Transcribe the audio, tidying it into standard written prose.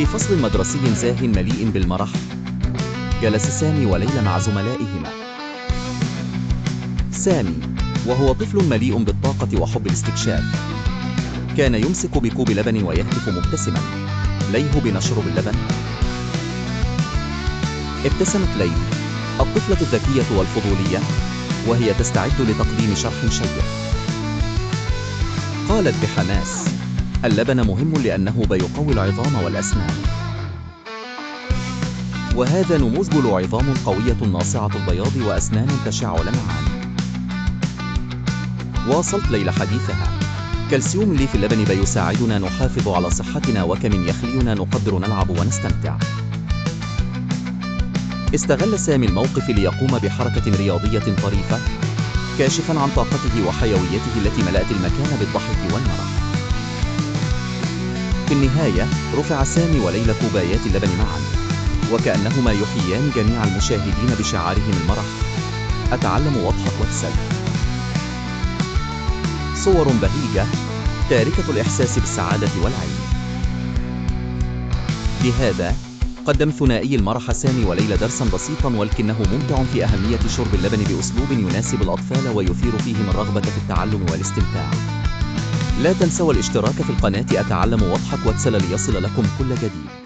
في فصل مدرسي زاه مليء بالمرح، جلس سامي وليلى مع زملائهما. سامي وهو طفل مليء بالطاقة وحب الاستكشاف، كان يمسك بكوب لبن ويهتف مبتسما: ليه بنشرب اللبن؟ ابتسمت ليلى الطفلة الذكية والفضولية وهي تستعد لتقديم شرح شيق. قالت بحماس: اللبن مهم لأنه بيقوي العظام والأسنان، وهذا نموذج له عظام قوية ناصعة البياض وأسنان تشع لمعان. واصلت ليلى حديثها: كالسيوم اللي في اللبن بيساعدنا نحافظ على صحتنا، وكمن يخلينا نقدر نلعب ونستمتع. استغل سامي الموقف ليقوم بحركة رياضية طريفة، كاشفا عن طاقته وحيويته التي ملأت المكان بالضحك والمرح. في النهاية رفع سامي وليلى كوبايات اللبن معا، وكأنهما يحييان جميع المشاهدين بشعارهم المرح: أتعلم وأضحك وأبتسم. صور بهيجة تاركة الإحساس بالسعادة والعلم. بهذا قدم ثنائي المرح سامي وليلى درسا بسيطا ولكنه ممتع في أهمية شرب اللبن بأسلوب يناسب الأطفال ويثير فيهم الرغبة في التعلم والاستمتاع. لا تنسوا الاشتراك في القناة أتعلم وأضحك وأبتسم ليصل لكم كل جديد.